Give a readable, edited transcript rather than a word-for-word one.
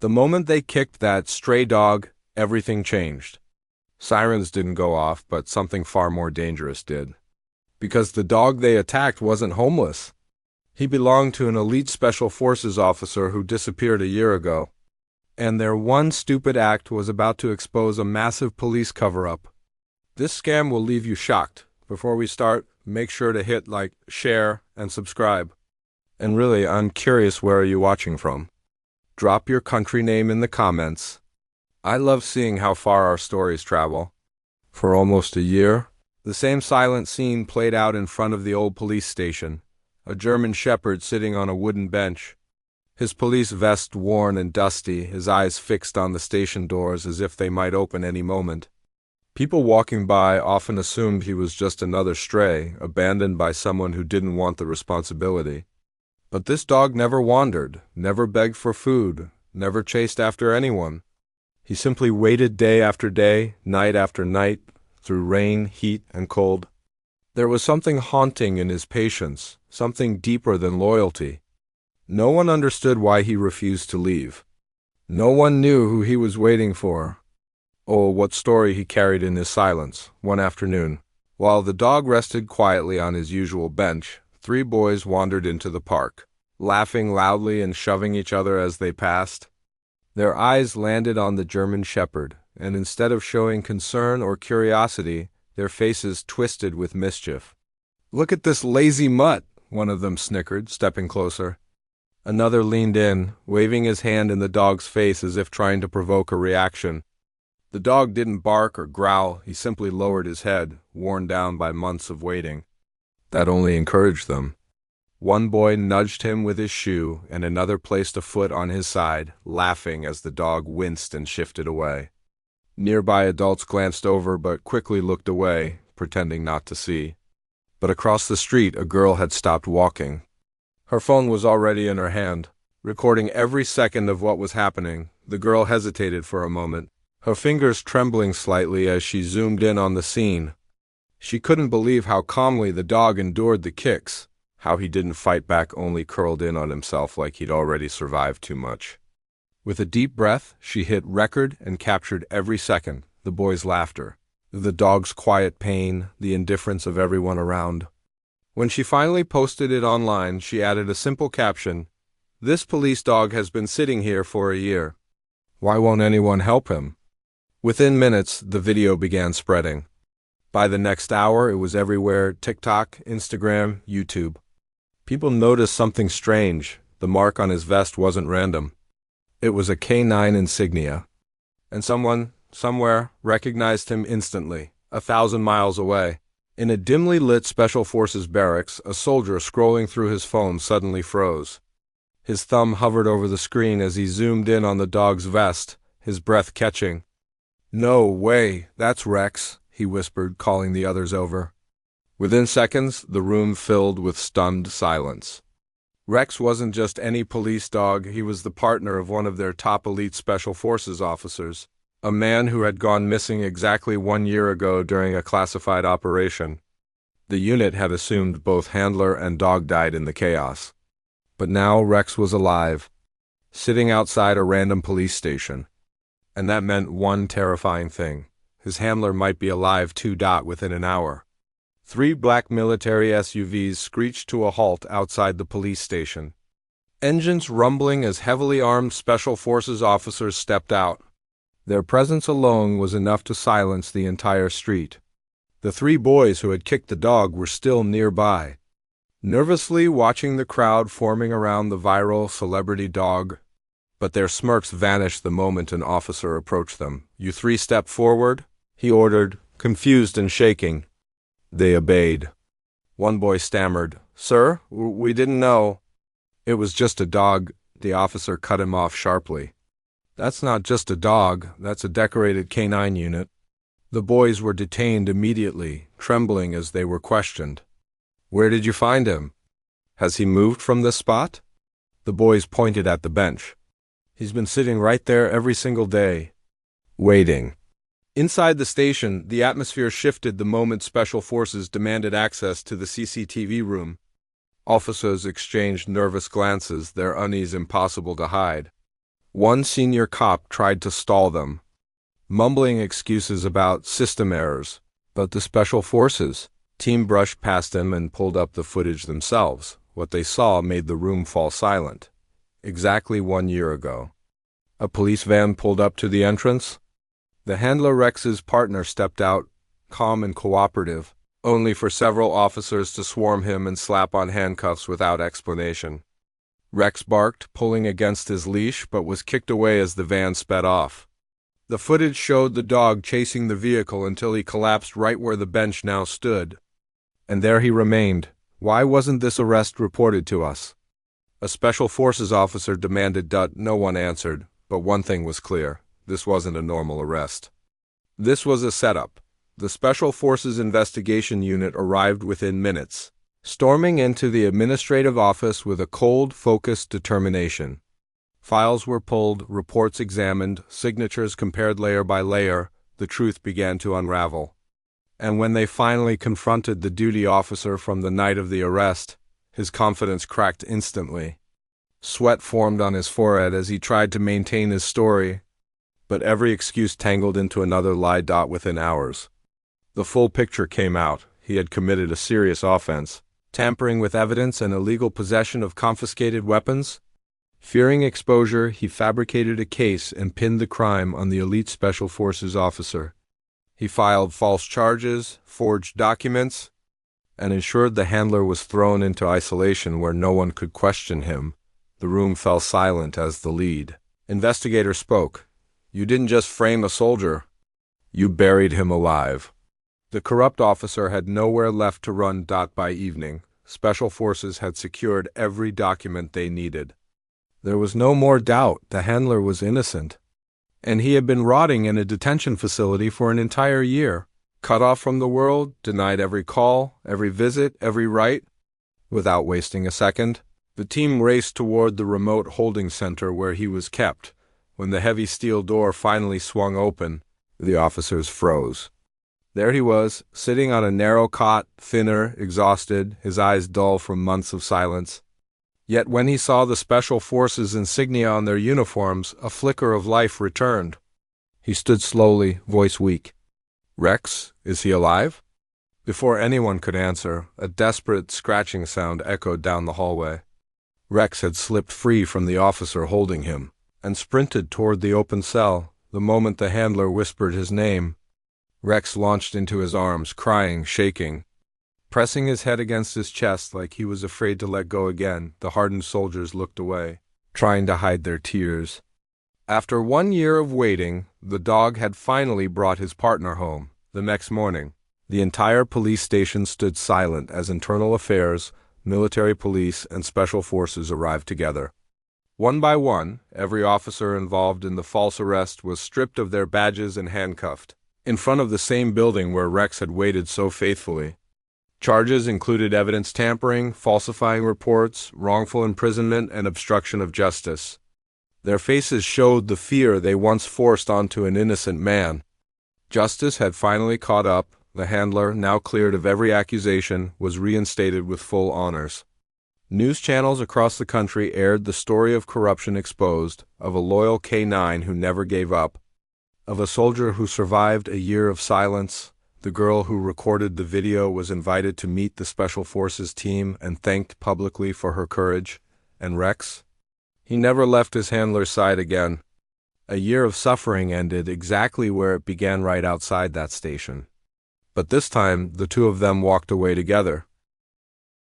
The moment they kicked that stray dog, everything changed. Sirens didn't go off, but something far more dangerous did. Because the dog they attacked wasn't homeless. He belonged to an elite special forces officer who disappeared a year ago. And their one stupid act was about to expose a massive police cover-up. This scam will leave you shocked. Before we start, make sure to hit like, share, and subscribe. And really, I'm curious, where are you watching from? Drop your country name in the comments. I love seeing how far our stories travel. For almost a year, the same silent scene played out in front of the old police station. A German shepherd sitting on a wooden bench. His police vest worn and dusty, his eyes fixed on the station doors as if they might open any moment. People walking by often assumed he was just another stray, abandoned by someone who didn't want the responsibility. But this dog never wandered, never begged for food, never chased after anyone. He simply waited day after day, night after night, through rain, heat, and cold. There was something haunting in his patience, something deeper than loyalty. No one understood why he refused to leave. No one knew who he was waiting for, or what story he carried in his silence. One afternoon, while the dog rested quietly on his usual bench, 3 boys wandered into the park, laughing loudly and shoving each other as they passed. Their eyes landed on the German shepherd, and instead of showing concern or curiosity, their faces twisted with mischief. "Look at this lazy mutt," one of them snickered, stepping closer. Another leaned in, waving his hand in the dog's face as if trying to provoke a reaction. The dog didn't bark or growl, he simply lowered his head, worn down by months of waiting. That only encouraged them. One boy nudged him with his shoe, and another placed a foot on his side, laughing as the dog winced and shifted away. Nearby adults glanced over but quickly looked away, pretending not to see. But across the street, a girl had stopped walking. Her phone was already in her hand, recording every second of what was happening. The girl hesitated for a moment, her fingers trembling slightly as she zoomed in on the scene. She couldn't believe how calmly the dog endured the kicks, how he didn't fight back, only curled in on himself like he'd already survived too much. With a deep breath, she hit record and captured every second, the boy's laughter, the dog's quiet pain, the indifference of everyone around. When she finally posted it online, she added a simple caption, "This police dog has been sitting here for a year. Why won't anyone help him?" Within minutes, the video began spreading. By the next hour, it was everywhere: TikTok, Instagram, YouTube. People noticed something strange. The mark on his vest wasn't random. It was a K9 insignia. And someone, somewhere, recognized him instantly, 1,000 miles away. In a dimly lit Special Forces barracks, a soldier scrolling through his phone suddenly froze. His thumb hovered over the screen as he zoomed in on the dog's vest, his breath catching. "No way, that's Rex," he whispered, calling the others over. Within seconds, the room filled with stunned silence. Rex wasn't just any police dog, he was the partner of one of their top elite Special Forces officers, a man who had gone missing exactly 1 year ago during a classified operation. The unit had assumed both handler and dog died in the chaos. But now Rex was alive, sitting outside a random police station. And that meant one terrifying thing: his handler might be alive too. Within an hour, 3 black military SUVs screeched to a halt outside the police station. Engines rumbling as heavily armed Special Forces officers stepped out. Their presence alone was enough to silence the entire street. The 3 boys who had kicked the dog were still nearby, nervously watching the crowd forming around the viral celebrity dog. But their smirks vanished the moment an officer approached them. "You 3 step forward," he ordered, confused and shaking. They obeyed. One boy stammered, "Sir, we didn't know." "It was just a dog," the officer cut him off sharply. "That's not just a dog, that's a decorated K9 unit." The boys were detained immediately, trembling as they were questioned. "Where did you find him? Has he moved from this spot?" The boys pointed at the bench. "He's been sitting right there every single day, waiting." Inside the station, the atmosphere shifted the moment Special Forces demanded access to the CCTV room. Officers exchanged nervous glances, their unease impossible to hide. One senior cop tried to stall them, mumbling excuses about system errors, but the special forces team brushed past him and pulled up the footage themselves. What they saw made the room fall silent. Exactly 1 year ago, a police van pulled up to the entrance. The handler Rex's partner stepped out, calm and cooperative, only for several officers to swarm him and slap on handcuffs without explanation. Rex barked, pulling against his leash, but was kicked away as the van sped off. The footage showed the dog chasing the vehicle until he collapsed right where the bench now stood. And there he remained. Why wasn't this arrest reported to us? A special forces officer demanded. No one answered, but one thing was clear. This wasn't a normal arrest. This was a setup. The Special Forces Investigation Unit arrived within minutes, storming into the administrative office with a cold, focused determination. Files were pulled, reports examined, signatures compared layer by layer. The truth began to unravel. And when they finally confronted the duty officer from the night of the arrest, his confidence cracked instantly. Sweat formed on his forehead as he tried to maintain his story, but every excuse tangled into another lie. Within hours, the full picture came out. He had committed a serious offense, tampering with evidence and illegal possession of confiscated weapons. Fearing exposure, he fabricated a case and pinned the crime on the elite Special Forces officer. He filed false charges, forged documents, and ensured the handler was thrown into isolation where no one could question him. The room fell silent as the lead investigator spoke. You didn't just frame a soldier, you buried him alive. The corrupt officer had nowhere left to run. By evening, Special Forces had secured every document they needed. There was no more doubt the handler was innocent, and he had been rotting in a detention facility for an entire year, cut off from the world, denied every call, every visit, every right. Without wasting a second, the team raced toward the remote holding center where he was kept. When the heavy steel door finally swung open, the officers froze. There he was, sitting on a narrow cot, thinner, exhausted, his eyes dull from months of silence. Yet when he saw the Special Forces insignia on their uniforms, a flicker of life returned. He stood slowly, voice weak. Rex, is he alive? Before anyone could answer, a desperate scratching sound echoed down the hallway. Rex had slipped free from the officer holding him, and sprinted toward the open cell. The moment the handler whispered his name, Rex launched into his arms, crying, shaking. Pressing his head against his chest like he was afraid to let go again, the hardened soldiers looked away, trying to hide their tears. After 1 year of waiting, the dog had finally brought his partner home. The next morning, the entire police station stood silent as internal affairs, military police, and special forces arrived together. One by one, every officer involved in the false arrest was stripped of their badges and handcuffed, in front of the same building where Rex had waited so faithfully. Charges included evidence tampering, falsifying reports, wrongful imprisonment, and obstruction of justice. Their faces showed the fear they once forced onto an innocent man. Justice had finally caught up. The handler, now cleared of every accusation, was reinstated with full honors. News channels across the country aired the story of corruption exposed, of a loyal K-9 who never gave up, of a soldier who survived a year of silence. The girl who recorded the video was invited to meet the Special Forces team and thanked publicly for her courage. And Rex? He never left his handler's side again. A year of suffering ended exactly where it began, right outside that station. But this time, the two of them walked away together.